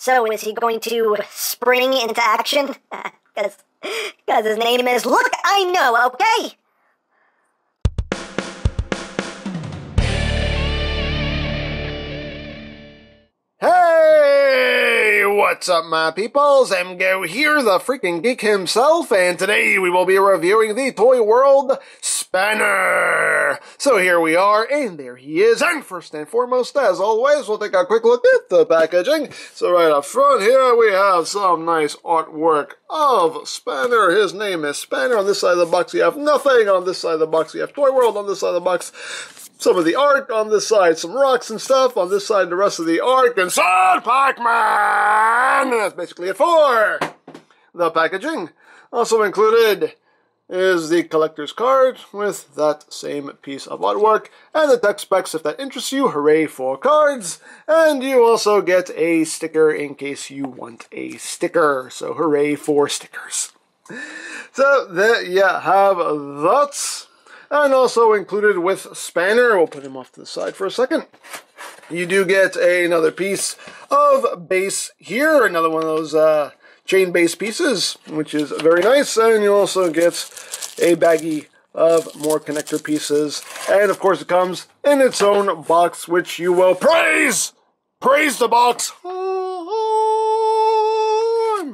So is he going to spring into action? Because his name is Look, I Know, okay? Hey, what's up my peoples? EmGo here, the freaking geek himself, and today we will be reviewing the Toyworld Spanner. So here we are, and there he is, and first and foremost, as always, we'll take a quick look at the packaging. So right up front here, we have some nice artwork of Spanner. His name is Spanner. On this side of the box, you have nothing. On this side of the box, you have Toyworld. On this side of the box, some of the art. On this side, some rocks and stuff. On this side, the rest of the art. And Son Pac-Man! And that's basically it for the packaging. Also included is the collector's card with that same piece of artwork. And the tech specs, if that interests you. Hooray for cards. And you also get a sticker in case you want a sticker. So hooray for stickers. So there you have that. And also included with Spanner, we'll put him off to the side for a second, you do get another piece of base here, another one of those chain-based pieces, which is very nice, and you also get a baggie of more connector pieces, and of course it comes in its own box, which you will praise! Praise the box!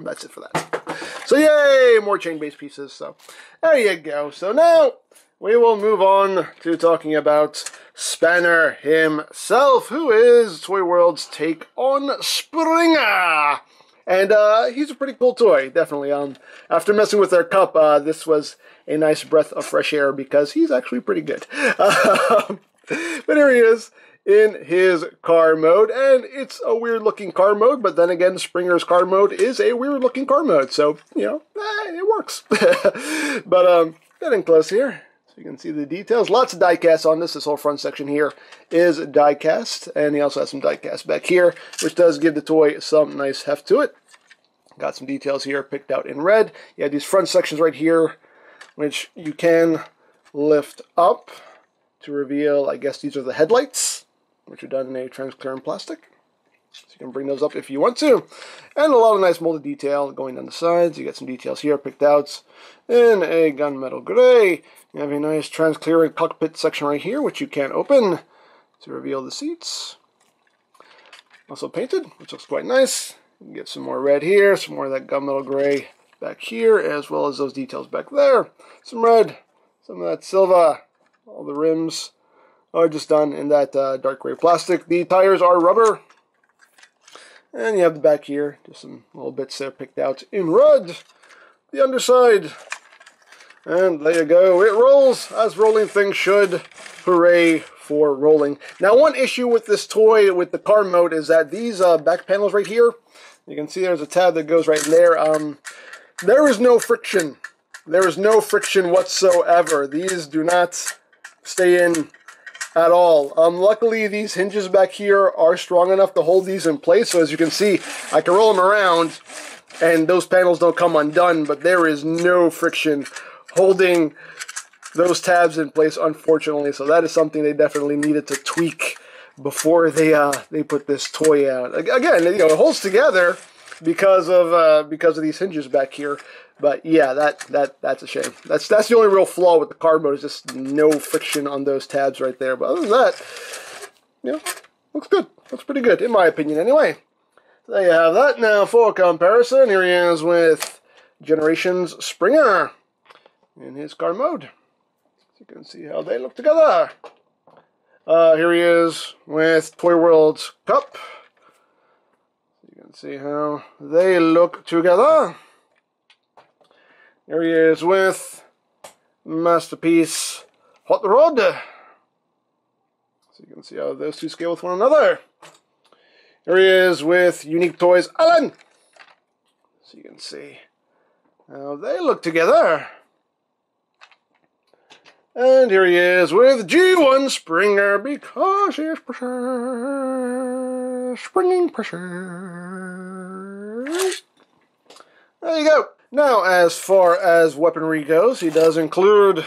That's it for that. So yay, more chain-based pieces, so there you go. So now we will move on to talking about Spanner himself, who is Toyworld's take on Springer. And he's a pretty cool toy, definitely. After messing with their cup, this was a nice breath of fresh air because he's actually pretty good. But here he is in his car mode, and it's a weird-looking car mode, but then again, Springer's car mode is a weird-looking car mode, so, you know, it works. But getting close here. So you can see the details. Lots of die-cast on this. This whole front section here is die-cast. And he also has some die-cast back here, which does give the toy some nice heft to it. Got some details here picked out in red. You have these front sections right here, which you can lift up to reveal, I guess these are the headlights, which are done in a transparent plastic. So you can bring those up if you want to. And a lot of nice molded detail going down the sides. You get some details here picked out in a gunmetal gray. You have a nice transparent cockpit section right here, which you can open to reveal the seats. Also painted, which looks quite nice. You can get some more red here, some more of that gunmetal gray back here, as well as those details back there. Some red, some of that silver. All the rims are just done in that dark gray plastic. The tires are rubber. And you have the back here, just some little bits there picked out in red. The underside. And there you go. It rolls as rolling things should. Hooray for rolling. Now, one issue with this toy, with the car mode, is that these back panels right here, you can see there's a tab that goes right there. There is no friction. There is no friction whatsoever. These do not stay in at all. Luckily, these hinges back here are strong enough to hold these in place. So as you can see, I can roll them around and those panels don't come undone, but there is no friction holding those tabs in place, unfortunately. So that is something they definitely needed to tweak before they put this toy out. Again, you know, it holds together because of these hinges back here. But yeah, that's a shame. That's the only real flaw with the car mode, is just no friction on those tabs right there. But other than that, you know, looks good. Looks pretty good, in my opinion, anyway. So there you have that. Now, for comparison, here he is with Generations Springer in his car mode. So you can see how they look together. Here he is with Toyworld's Cup. You can see how they look together. Here he is with Masterpiece Hot Rod. So you can see how those two scale with one another. Here he is with Unique Toys Alan. So you can see how they look together. And here he is with G1 Springer, because he is pressure. Springing pressure. There you go. Now, as far as weaponry goes, he does include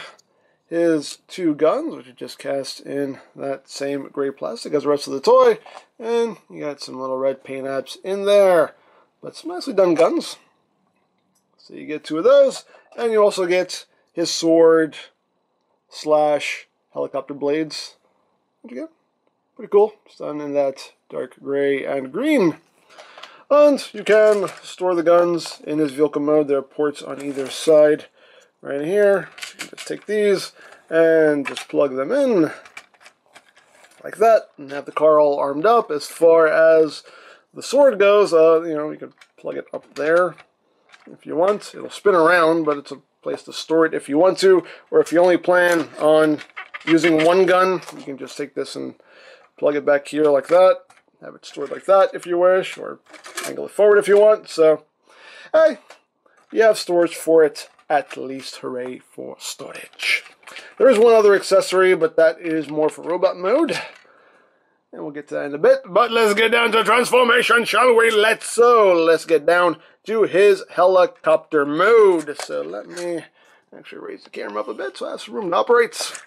his 2 guns, which are just cast in that same gray plastic as the rest of the toy. And you got some little red paint apps in there. But some nicely done guns. So you get 2 of those. And you also get his sword / helicopter blades. What'd you get? Pretty cool. It's done in that dark gray and green. And you can store the guns in his vehicle mode. There are ports on either side right here. So you can just take these and just plug them in like that and have the car all armed up. As far as the sword goes, you can plug it up there if you want. It'll spin around, but it's a place to store it if you want to, or if you only plan on using 1 gun, you can just take this and plug it back here like that. Have it stored like that if you wish, or angle it forward if you want. So, hey, you have storage for it at least. Hooray for storage. There is one other accessory, but that is more for robot mode. And we'll get to that in a bit. But let's get down to transformation, shall we? Let's get down to his helicopter mode. So let me actually raise the camera up a bit so I have some room to operate.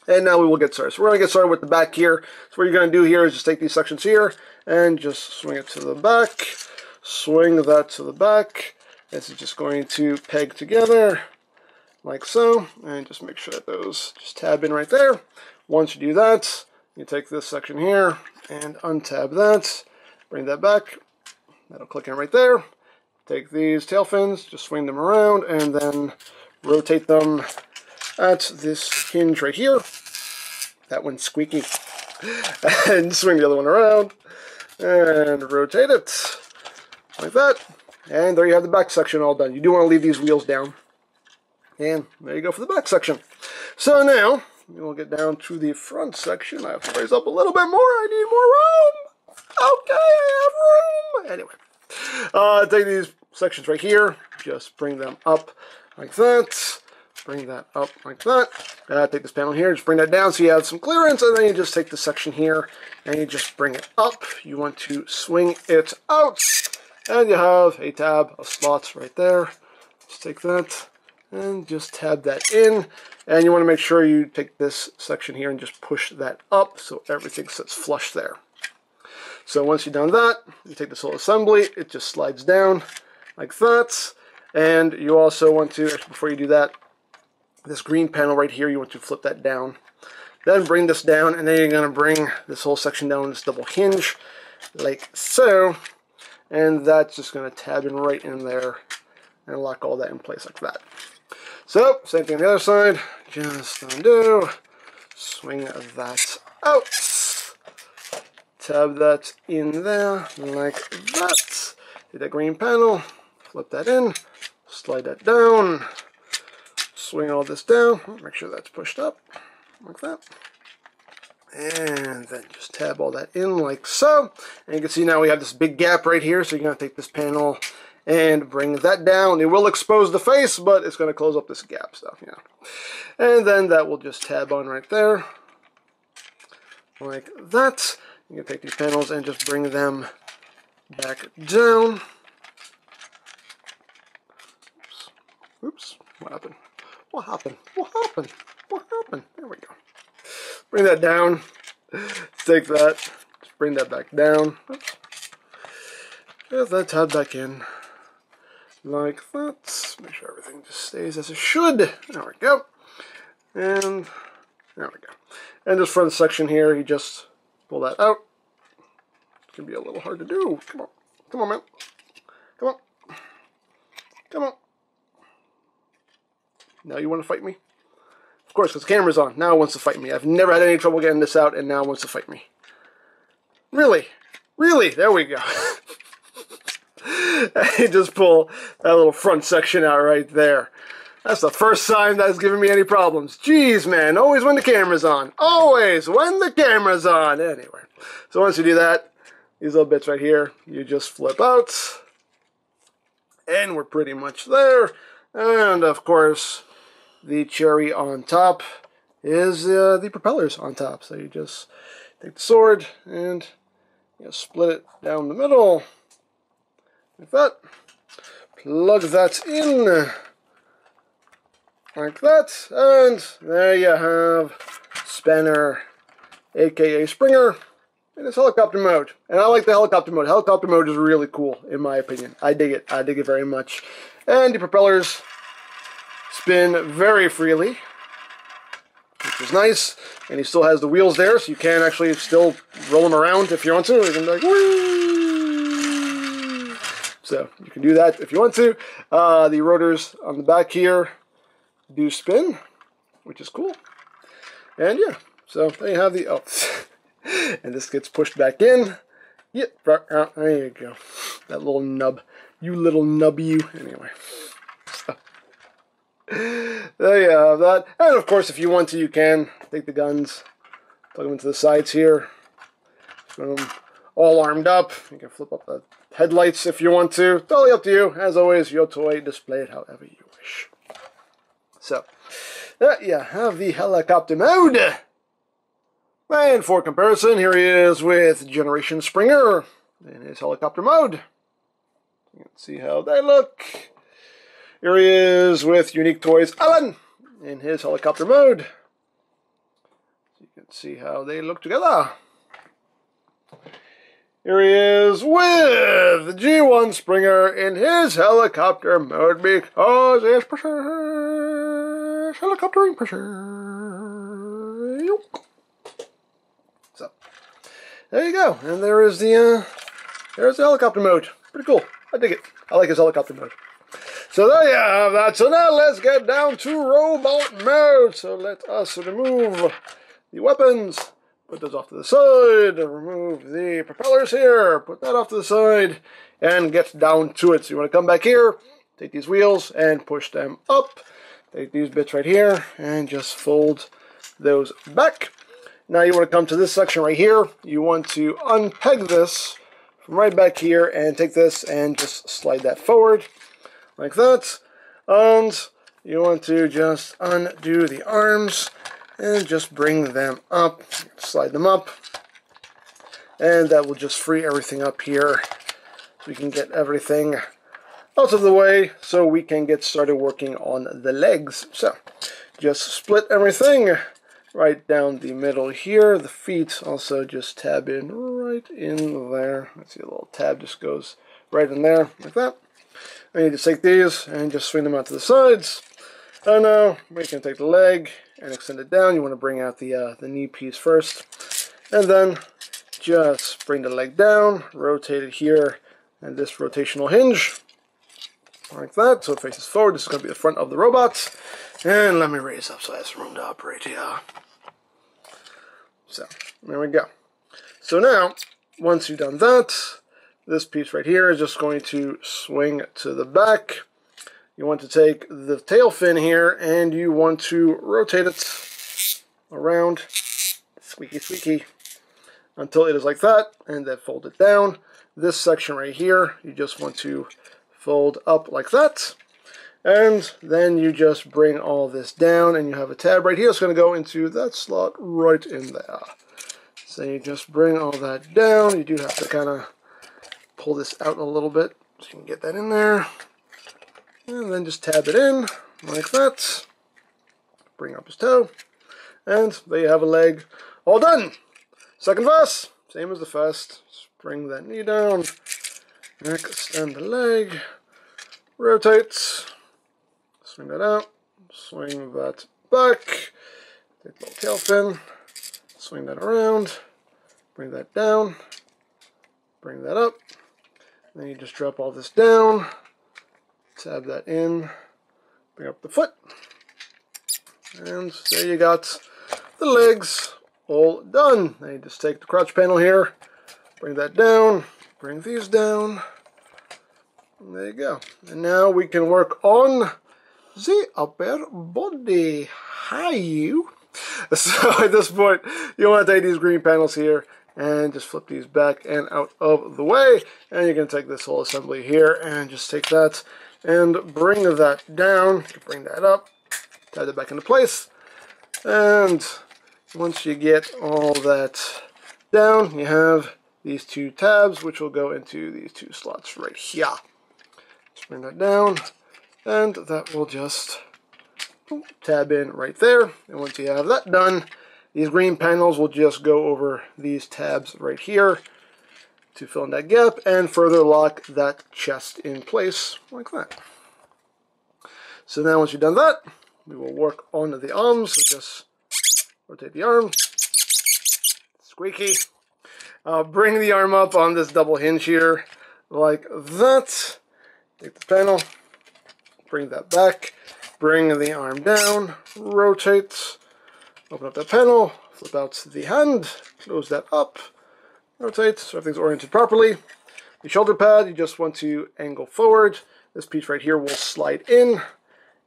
And now we will get started. So we're going to get started with the back here. So what you're going to do here is just take these sections here and just swing it to the back. Swing that to the back. This is just going to peg together like so. And just make sure that those just tab in right there. Once you do that, you take this section here and untab that. Bring that back. That'll click in right there. Take these tail fins, just swing them around, and then rotate them at this hinge right here. That one's squeaky. And swing the other one around and rotate it like that. And there you have the back section all done. You do want to leave these wheels down. And there you go for the back section. So now we'll get down to the front section. I have to raise up a little bit more. I need more room. Okay, I have room. Anyway, take these sections right here. Just bring them up like that. Bring that up like that. Take this panel here, just bring that down so you have some clearance, and then you just take the section here and you just bring it up. You want to swing it out, and you have a tab of slots right there. Just take that and just tab that in, and you want to make sure you take this section here and just push that up so everything sits flush there. So once you've done that, you take this whole assembly, it just slides down like that, and you also want to, actually before you do that, this green panel right here, you want to flip that down. Then bring this down, and then you're going to bring this whole section down this double hinge, like so. And that's just going to tab in right in there and lock all that in place like that. So, same thing on the other side. Just undo, swing that out, tab that in there like that. Hit that green panel, flip that in, slide that down. Swing all this down, make sure that's pushed up, like that. And then just tab all that in like so. And you can see now we have this big gap right here, so you're going to take this panel and bring that down. It will expose the face, but it's going to close up this gap stuff, yeah. And then that will just tab on right there, like that. You can take these panels and just bring them back down. Oops, what happened? What happened? What happened? What happened? There we go. Bring that down. Take that. Just bring that back down. Oops. Get that tab back in. Like that. Make sure everything just stays as it should. There we go. And there we go. And this front section here, you just pull that out. It can be a little hard to do. Come on. Come on, man. Come on. Come on. Now you want to fight me? Of course, because the camera's on. Now it wants to fight me. I've never had any trouble getting this out, and now it wants to fight me. Really? Really? There we go. You just pull that little front section out right there. That's the first sign that's given me any problems. Jeez, man. Always when the camera's on. Always when the camera's on. Anyway. So once you do that, these little bits right here, you just flip out. And we're pretty much there. And, of course, the cherry on top is the propellers on top. So you just take the sword and you split it down the middle like that. Plug that in like that, and there you have Spanner, aka Springer, in his helicopter mode. And I like the helicopter mode. Helicopter mode is really cool, in my opinion. I dig it. I dig it very much. And the propellers spin very freely, which is nice. And he still has the wheels there, so you can actually still roll them around if you want to. You can be like, whee! So you can do that if you want to. The rotors on the back here do spin, which is cool. And yeah, so there you have the, oh, and this gets pushed back in. Yeah, there you go. That little nub. You little nub you. Anyway. So, there you have that. And of course, if you want to, you can take the guns, plug them into the sides here. Put them all armed up. You can flip up the headlights if you want to. Totally up to you. As always, your toy, display it however you wish. So, there you have the helicopter mode. And for comparison, here he is with Generation Springer in his helicopter mode. You can see how they look. Here he is with Unique Toys Alan in his helicopter mode. You can see how they look together. Here he is with G1 Springer in his helicopter mode because it's pressure, helicoptering pressure. So there you go, and there's the helicopter mode. Pretty cool. I dig it. I like his helicopter mode. So there you have that. So now let's get down to robot mode. So let us remove the weapons. Put those off to the side. Remove the propellers here. Put that off to the side. And get down to it. So you want to come back here. Take these wheels and push them up. Take these bits right here. And just fold those back. Now you want to come to this section right here. You want to unpeg this from right back here. And take this and just slide that forward. Like that. And you want to just undo the arms. And just bring them up, slide them up, and that will just free everything up here. So we can get everything out of the way so we can get started working on the legs. So just split everything right down the middle here. The feet also just tab in right in there. Let's see, a little tab just goes right in there like that. I need to take these and just swing them out to the sides. And now we can take the leg and extend it down. You want to bring out the knee piece first. And then just bring the leg down, rotate it here, and this rotational hinge. Like that, so it faces forward. This is going to be the front of the robot. And let me raise up so I have some room to operate here. So, there we go. So now, once you've done that, this piece right here is just going to swing to the back. You want to take the tail fin here and you want to rotate it around, squeaky squeaky, until it is like that, and then fold it down. This section right here, you just want to fold up like that, and then you just bring all this down, and you have a tab right here. It's going to go into that slot right in there. So you just bring all that down. You do have to kind of pull this out a little bit so you can get that in there. And then just tab it in, like that. Bring up his toe. And there you have a leg all done. Second verse, same as the first. Just bring that knee down. Extend the leg. Rotate. Swing that out. Swing that back. Take the little tail fin. Swing that around. Bring that down. Bring that up. Then you just drop all this down. Tab that in, bring up the foot, and there you got the legs all done. Now you just take the crotch panel here, bring that down, bring these down, and there you go. And now we can work on the upper body. Hi you. So at this point, you want to take these green panels here and just flip these back and out of the way, and you can take this whole assembly here and just take that and bring that down, bring that up, tie that back into place, and once you get all that down, you have these two tabs, which will go into these two slots right here. Just bring that down, and that will just tab in right there. And once you have that done, these green panels will just go over these tabs right here to fill in that gap and further lock that chest in place like that. So now once you've done that, we will work on the arms. So just rotate the arm. Squeaky. Bring the arm up on this double hinge here like that. Take the panel, bring that back, bring the arm down, rotate, open up that panel, flip out the hand, close that up, rotate so everything's oriented properly. The shoulder pad, you just want to angle forward. This piece right here will slide in.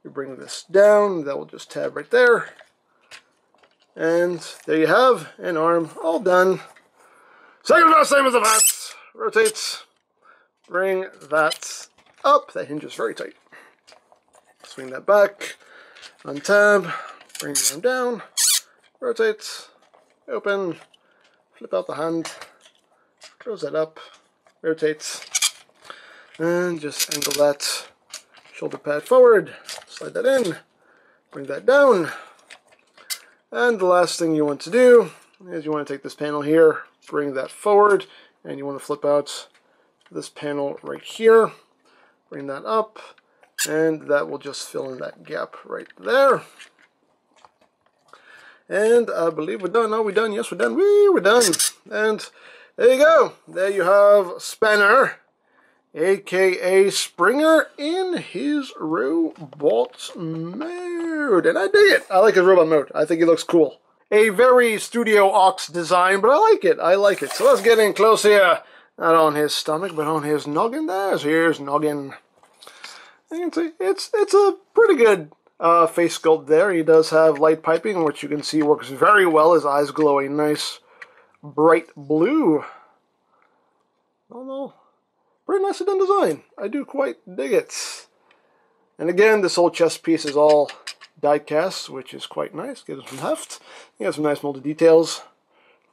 You bring this down, that will just tab right there. And there you have an arm all done. Second about same as the last. Rotate, bring that up. That hinge is very tight. Swing that back, untab, bring the arm down, rotate, open, flip out the hand, close that up, rotate, and just angle that shoulder pad forward, slide that in, bring that down. And the last thing you want to do is you want to take this panel here, bring that forward, and you want to flip out this panel right here, bring that up, and that will just fill in that gap right there. And I believe we're done. Are we done? Yes, we're done. Whee, we're done. And there you go. There you have Spanner, aka Springer, in his robot mode. And I dig it. I like his robot mode. I think he looks cool. A very Studio Ox design, but I like it. I like it. So let's get in close here. Not on his stomach, but on his noggin there. So here's noggin. You can see it's a pretty good face sculpt there. He does have light piping, which you can see works very well. His eyes glow a nice bright blue. Oh no. Pretty nicely done design. I do quite dig it. And again, this whole chest piece is all die cast, which is quite nice. Gives him some heft. He has some nice molded details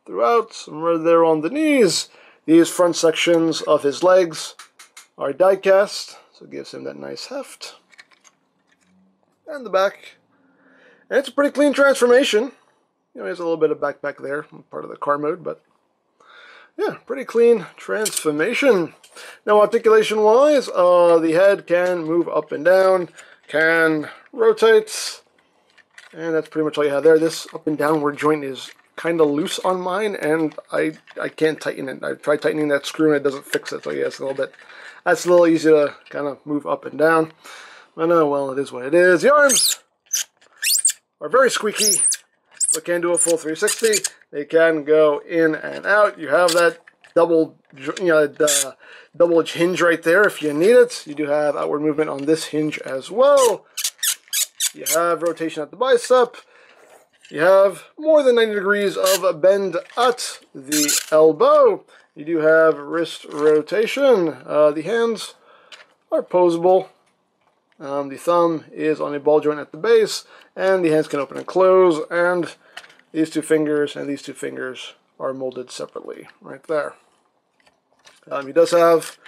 throughout. Some right there on the knees. These front sections of his legs are die cast, so it gives him that nice heft. And the back. And it's a pretty clean transformation. You know, he has a little bit of backpack there, part of the car mode, but yeah, pretty clean transformation. Now, articulation-wise, the head can move up and down, can rotate, and that's pretty much all you have there. This up and downward joint is kind of loose on mine, and I can't tighten it. I tried tightening that screw and it doesn't fix it, so yeah, it's a little bit, that's a little easy to kind of move up and down. But no, well, it is what it is. The arms are very squeaky, but can do a full 360. They can go in and out. You have that double hinge right there if you need it. You do have outward movement on this hinge as well. You have rotation at the bicep. You have more than 90 degrees of bend at the elbow. You do have wrist rotation. The hands are posable. The thumb is on a ball joint at the base, and the hands can open and close, and these two fingers and these two fingers are molded separately right there. He does have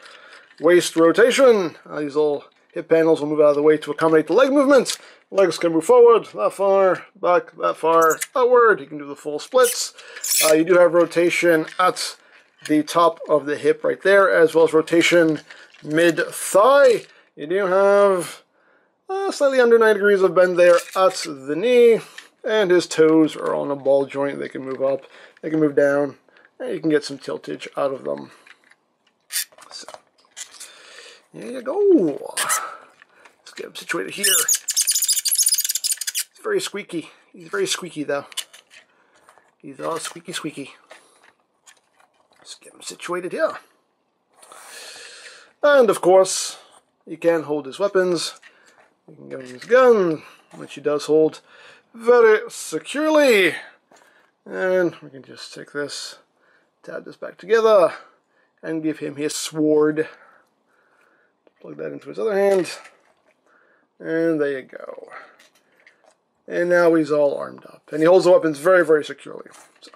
waist rotation. These little hip panels will move out of the way to accommodate the leg movement. Legs can move forward, that far, back, that far, outward. You can do the full splits. You do have rotation at the top of the hip right there, as well as rotation mid-thigh. You do have slightly under 9 degrees of bend there at the knee, and his toes are on a ball joint. They can move up, they can move down, and you can get some tiltage out of them. So, there you go. Let's get him situated here. It's very squeaky. He's very squeaky, though. He's all squeaky, squeaky. Let's get him situated here. And, of course, he can hold his weapons. You can give him his gun, which he does hold very securely. And we can just take this, tab this back together, and give him his sword. Plug that into his other hand. And there you go. And now he's all armed up. And he holds the weapons very, very securely. So,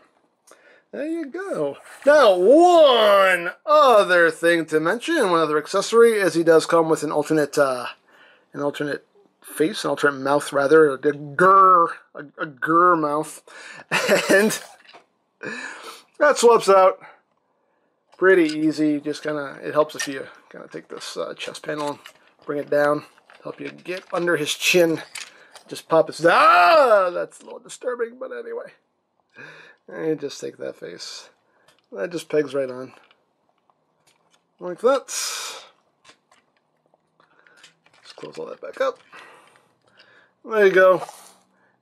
there you go. Now, one other thing to mention, one other accessory, is he does come with an alternate face, an alternate mouth rather, a grr mouth, and that swaps out pretty easy. Just kind of, it helps if you kind of take this chest panel and bring it down, help you get under his chin. Just pop it. Ah, that's a little disturbing, but anyway, and just take that face. That just pegs right on, like that. Just close all that back up. There you go.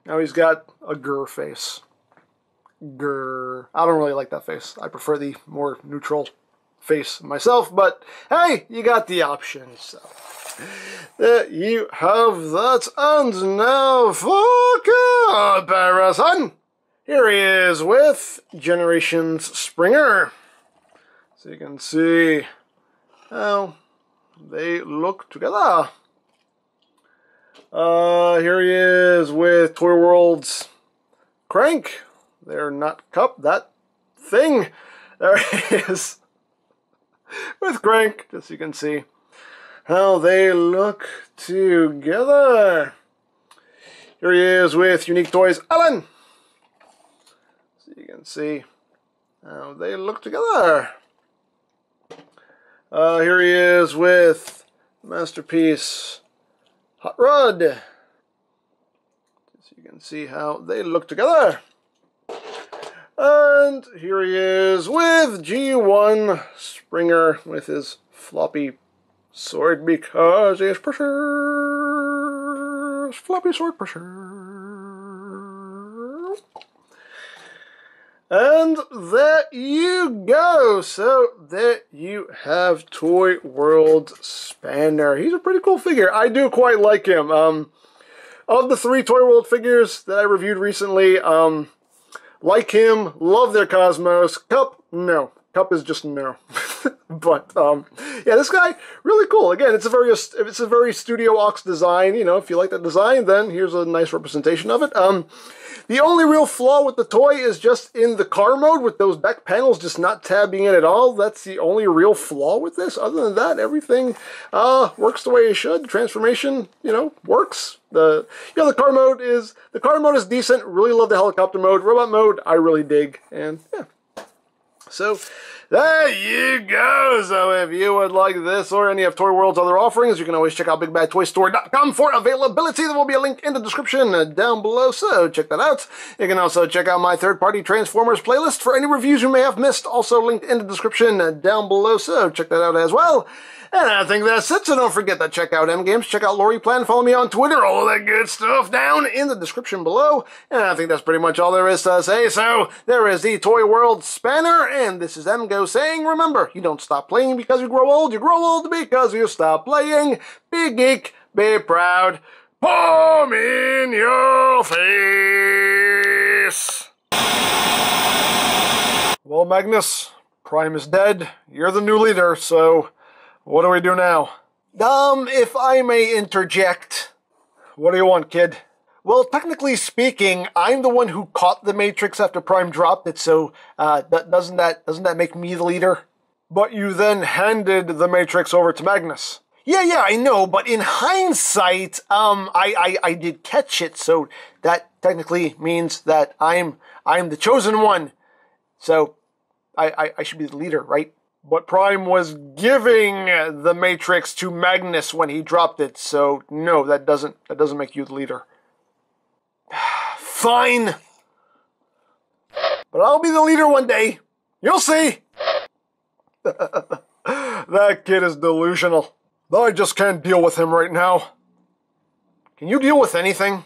Now he's got a grr face. Grr. I don't really like that face. I prefer the more neutral face myself, but hey, you got the option, so there you have that. And now for comparison, here he is with Generations Springer. So you can see how they look together. Here he is with Toyworld's Crank. They're not Cup, that thing. There he is with Crank, just so you can see how they look together. Here he is with Unique Toys Alan. So you can see how they look together. Here he is with Masterpiece Hot Rod. So you can see how they look together. And here he is with G1 Springer with his floppy sword because he has pressure. Floppy sword pressure. And there you go. So there you have Toyworld Spanner. He's a pretty cool figure. I do quite like him. Of the 3 Toyworld figures that I reviewed recently, like him, love their Cosmos. Cup, no. Cup is just no. But yeah, this guy really cool. Again, it's a very Studio Ox design. You know, if you like that design, then here's a nice representation of it. The only real flaw with the toy is just in the car mode, with those back panels just not tabbing in at all. That's the only real flaw with this. Other than that, everything works the way it should. The transformation, you know, works. The car mode is decent. Really love the helicopter mode. Robot mode, I really dig. And yeah. So there you go. So if you would like this or any of Toyworld's other offerings, you can always check out BigBadToyStore.com for availability. There will be a link in the description down below, so check that out. You can also check out my third-party Transformers playlist for any reviews you may have missed, also linked in the description down below, so check that out as well. And I think that's it, so don't forget to check out EmGames, check out Lori Plan, follow me on Twitter, all that good stuff down in the description below. And I think that's pretty much all there is to say, so there is the Toyworld Spanner, and this is EmGo saying, remember, you don't stop playing because you grow old because you stop playing. Be geek, be proud, palm in your face. Well, Magnus, Prime is dead, you're the new leader, so what do we do now? If I may interject. What do you want, kid? Well, technically speaking, I'm the one who caught the Matrix after Prime dropped it, so doesn't that make me the leader? But you then handed the Matrix over to Magnus. Yeah, I know, but in hindsight, I did catch it, so that technically means that I'm the chosen one. So I should be the leader, right? But Prime was giving the Matrix to Magnus when he dropped it, so no, that doesn't make you the leader. Fine. But I'll be the leader one day. You'll see. That kid is delusional. I just can't deal with him right now. Can you deal with anything?